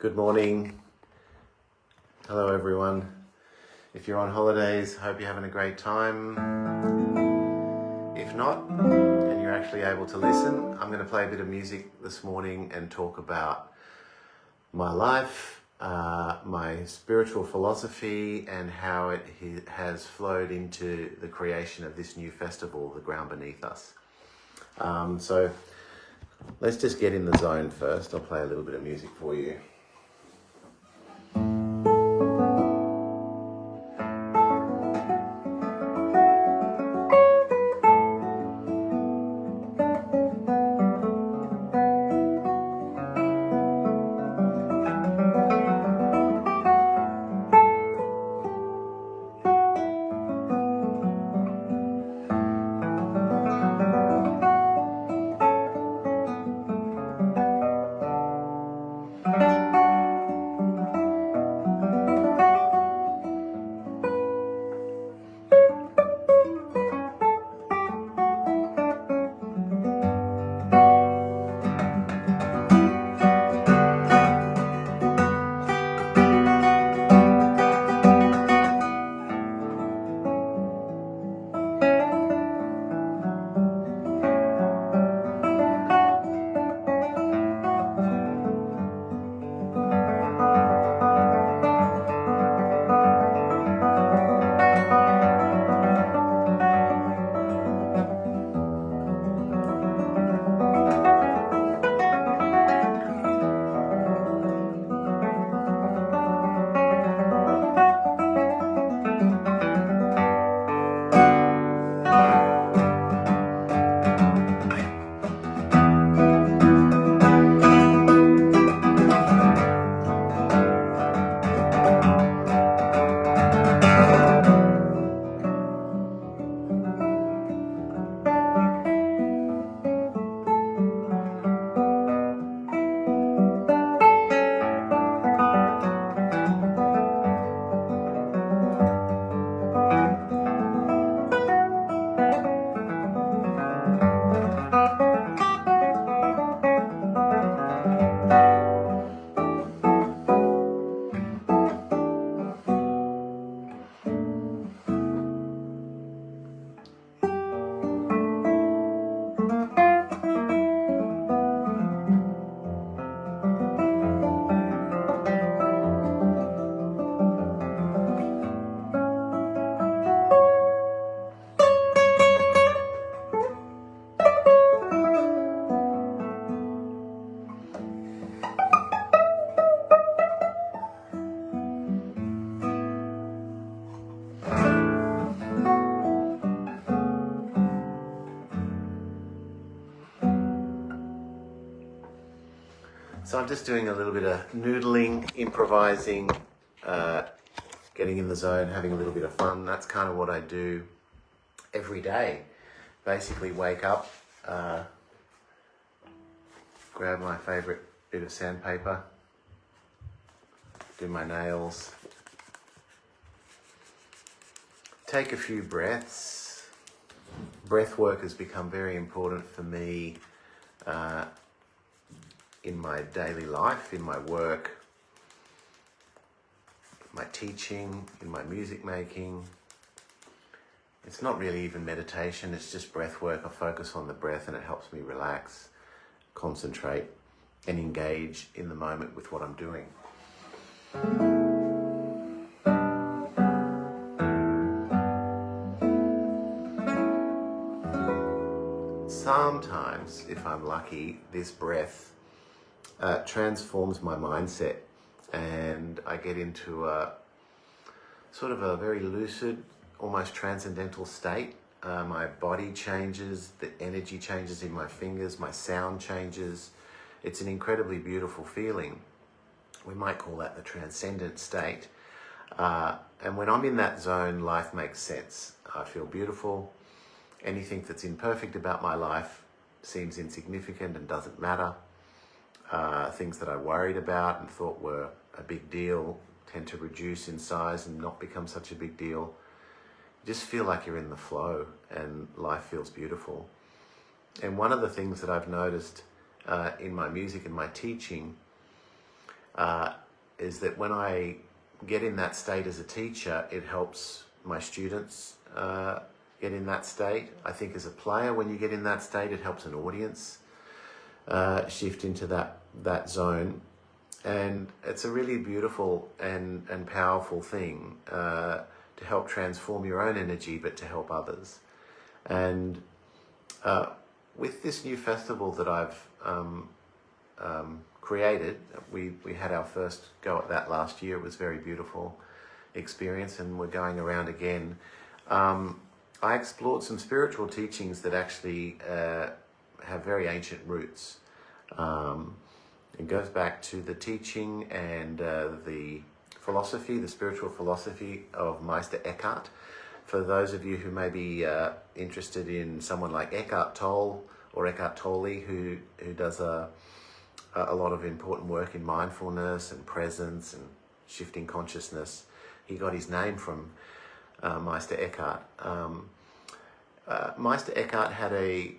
Good morning. Hello everyone. If you're on holidays, hope you're having a great time. If not, and you're actually able to listen, I'm going to play a bit of music this morning and talk about my life, my spiritual philosophy, and how it has flowed into the creation of this new festival, The Ground Beneath Us. So let's just get in the zone first. I'll play a little bit of music for you. So I'm just doing a little bit of noodling, improvising, getting in the zone, having a little bit of fun. That's kind of what I do every day. Basically wake up, grab my favorite bit of sandpaper, do my nails, take a few breaths. Breath work has become very important for me in my daily life, in my work, my teaching, in my music making. It's not really even meditation, it's just breath work. I focus on the breath and it helps me relax, concentrate, and engage in the moment with what I'm doing. Sometimes, if I'm lucky, this breath transforms my mindset and I get into a sort of a very lucid, almost transcendental state. My body changes, the energy changes in my fingers, my sound changes. It's an incredibly beautiful feeling. We might call that the transcendent state. And when I'm in that zone, life makes sense. I feel beautiful. Anything that's imperfect about my life seems insignificant and doesn't matter. Things that I worried about and thought were a big deal tend to reduce in size and not become such a big deal. You just feel like you're in the flow and life feels beautiful. And one of the things that I've noticed in my music and my teaching is that when I get in that state as a teacher, it helps my students get in that state. I think as a player, when you get in that state, it helps an audience shift into that zone. And it's a really beautiful and powerful thing to help transform your own energy, but to help others. And with this new festival that I've created, we had our first go at that last year. It was a very beautiful experience, and we're going around again. I explored some spiritual teachings that actually have very ancient roots. It goes back to the teaching and the philosophy, the spiritual philosophy of Meister Eckhart. For those of you who may be interested in someone like Eckhart Tolle or Eckhart Tolle, who does a lot of important work in mindfulness and presence and shifting consciousness, he got his name from Meister Eckhart. Meister Eckhart had a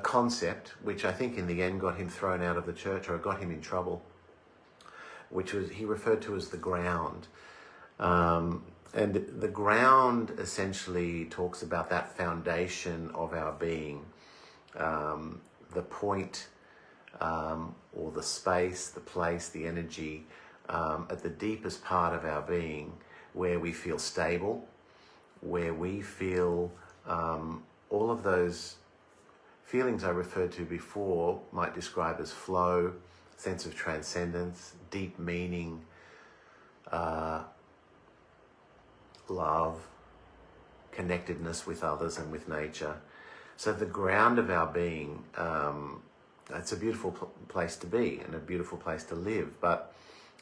concept which I think in the end got him thrown out of the church, or got him in trouble, which was he referred to as the ground. And the ground essentially talks about that foundation of our being, the point or the space, the place, the energy at the deepest part of our being, where we feel stable, where we feel all of those feelings I referred to before might describe as flow, sense of transcendence, deep meaning, love, connectedness with others and with nature. So the ground of our being, it's a beautiful place to be and a beautiful place to live. But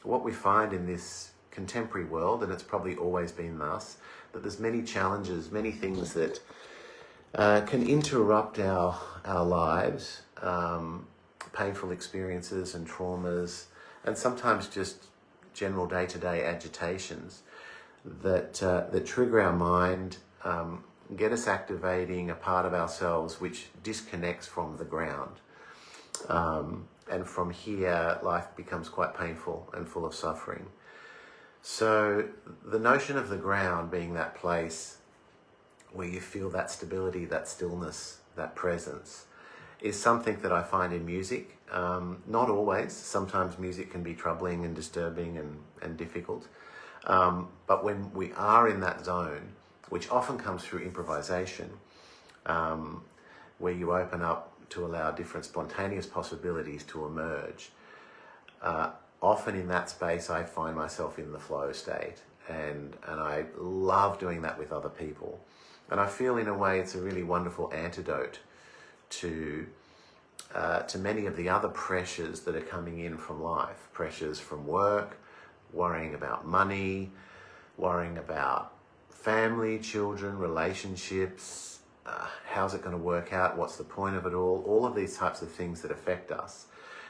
what we find in this contemporary world, and it's probably always been thus, that there's many challenges, many things that can interrupt our lives, painful experiences and traumas, and sometimes just general day-to-day agitations that trigger our mind, get us activating a part of ourselves which disconnects from the ground. And from here, life becomes quite painful and full of suffering. So the notion of the ground being that place where you feel that stability, that stillness, that presence, is something that I find in music. Not always. Sometimes music can be troubling and disturbing and difficult. But when we are in that zone, which often comes through improvisation, where you open up to allow different spontaneous possibilities to emerge, often in that space I find myself in the flow state, and I love doing that with other people. And I feel in a way it's a really wonderful antidote to many of the other pressures that are coming in from life. Pressures from work, worrying about money, worrying about family, children, relationships, how's it going to work out, what's the point of it all of these types of things that affect us.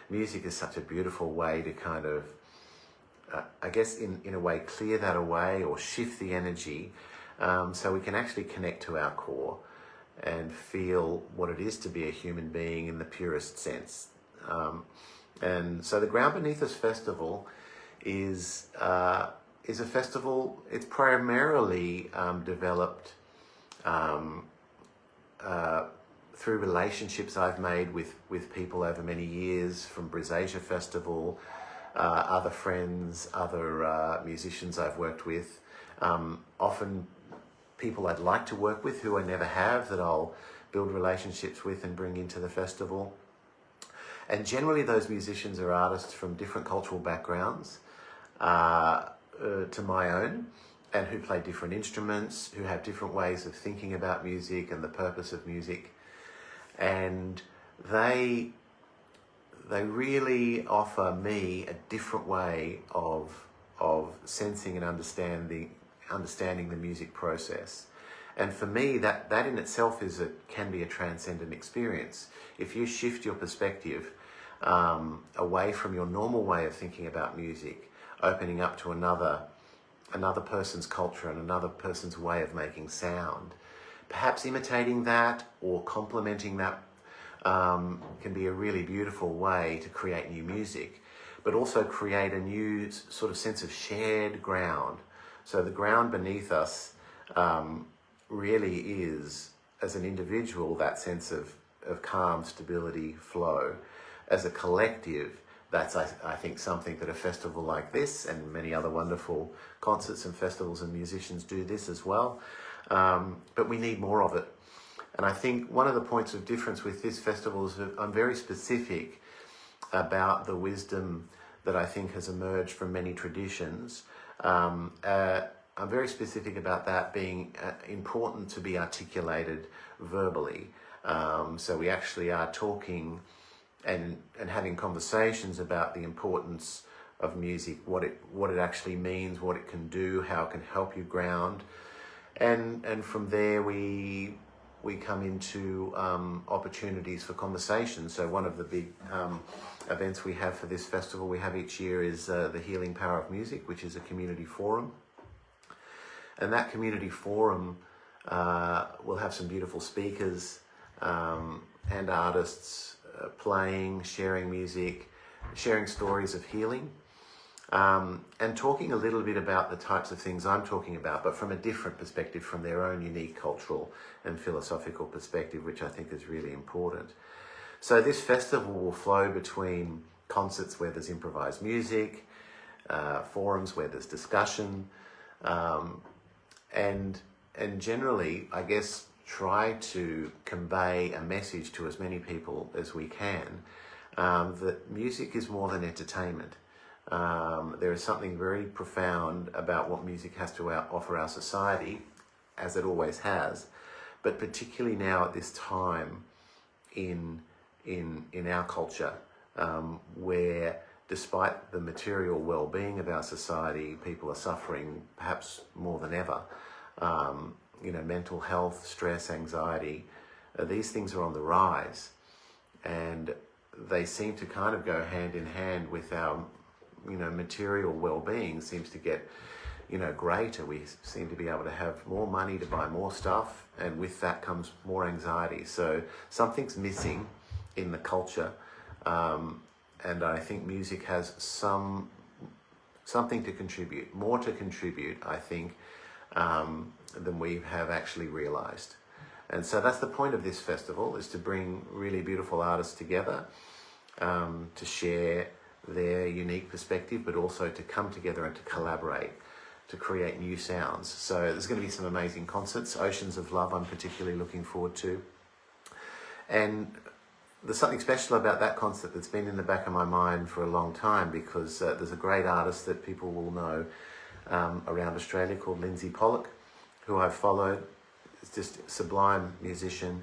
Music is such a beautiful way to kind of, I guess in a way, clear that away or shift the energy, so we can actually connect to our core and feel what it is to be a human being in the purest sense. And so the Ground Beneath Us Festival is a festival. It's primarily developed through relationships I've made with people over many years, from Brisasia Festival, other friends, other musicians I've worked with, often people I'd like to work with who I never have, that I'll build relationships with and bring into the festival. And generally those musicians are artists from different cultural backgrounds to my own, and who play different instruments, who have different ways of thinking about music and the purpose of music. And they really offer me a different way of sensing and understanding the music process. And for me, that in itself can be a transcendent experience. If you shift your perspective away from your normal way of thinking about music, opening up to another person's culture and another person's way of making sound, perhaps imitating that or complementing that, can be a really beautiful way to create new music. but also create a new sort of sense of shared ground. So the ground beneath us really is, as an individual, that sense of calm, stability, flow. As a collective, that's, I think, something that a festival like this and many other wonderful concerts and festivals and musicians do this as well. But we need more of it. And I think one of the points of difference with this festival is that I'm very specific about the wisdom that I think has emerged from many traditions. I'm very specific about that being important to be articulated verbally. So we actually are talking and having conversations about the importance of music, what it actually means, what it can do, how it can help you ground. And from there we come into opportunities for conversation. So one of the big events we have for this festival we have each year is the Healing Power of Music, which is a community forum. And that community forum will have some beautiful speakers and artists playing, sharing music, sharing stories of healing, and talking a little bit about the types of things I'm talking about, but from a different perspective, from their own unique cultural and philosophical perspective, which I think is really important. So this festival will flow between concerts where there's improvised music, forums where there's discussion, and generally, I guess, try to convey a message to as many people as we can that music is more than entertainment. There is something very profound about what music has to offer our society, as it always has, but particularly now at this time in our culture, where despite the material well-being of our society, people are suffering perhaps more than ever. Mental health, stress, anxiety, these things are on the rise, and they seem to kind of go hand in hand with our, material well-being seems to get, greater. We seem to be able to have more money to buy more stuff, and with that comes more anxiety. So something's missing in the culture, and I think music has something to contribute, more to contribute, I think, than we have actually realized. And so that's the point of this festival, is to bring really beautiful artists together, to share their unique perspective, but also to come together and to collaborate, to create new sounds. So there's going to be some amazing concerts. Oceans of Love I'm particularly looking forward to. And there's something special about that concert that's been in the back of my mind for a long time, because there's a great artist that people will know around Australia called Lindsay Pollock, who I've followed. It's just a sublime musician.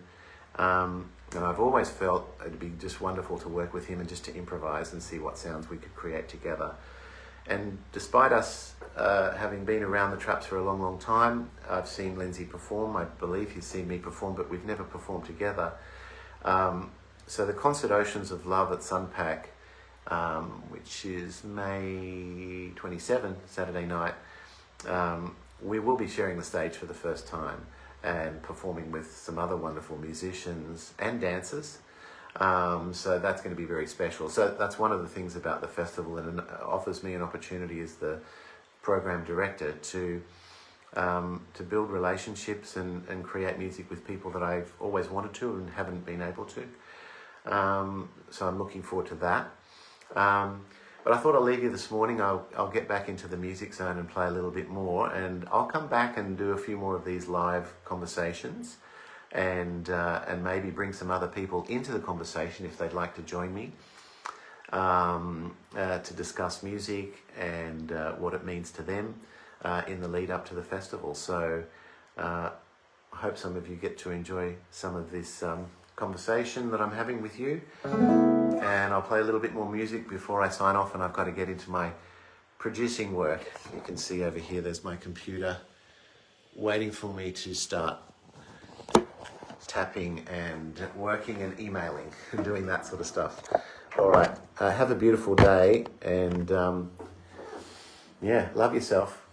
And I've always felt it'd be just wonderful to work with him and just to improvise and see what sounds we could create together. And despite us having been around the traps for a long, long time, I've seen Lindsay perform. I believe he's seen me perform, but we've never performed together. So the concert Oceans of Love at Sunpack, which is May 27, Saturday night, we will be sharing the stage for the first time and performing with some other wonderful musicians and dancers. So that's going to be very special. So that's one of the things about the festival, and it offers me an opportunity as the program director to build relationships and create music with people that I've always wanted to and haven't been able to. So I'm looking forward to that. But I thought I'll leave you this morning. I'll get back into the music zone and play a little bit more, and I'll come back and do a few more of these live conversations, and maybe bring some other people into the conversation if they'd like to join me, to discuss music and what it means to them in the lead up to the festival. So I hope some of you get to enjoy some of this conversation that I'm having with you. And I'll play a little bit more music before I sign off, and I've got to get into my producing work. You can see over here there's my computer waiting for me to start tapping and working and emailing and doing that sort of stuff. All right, have a beautiful day, and love yourself.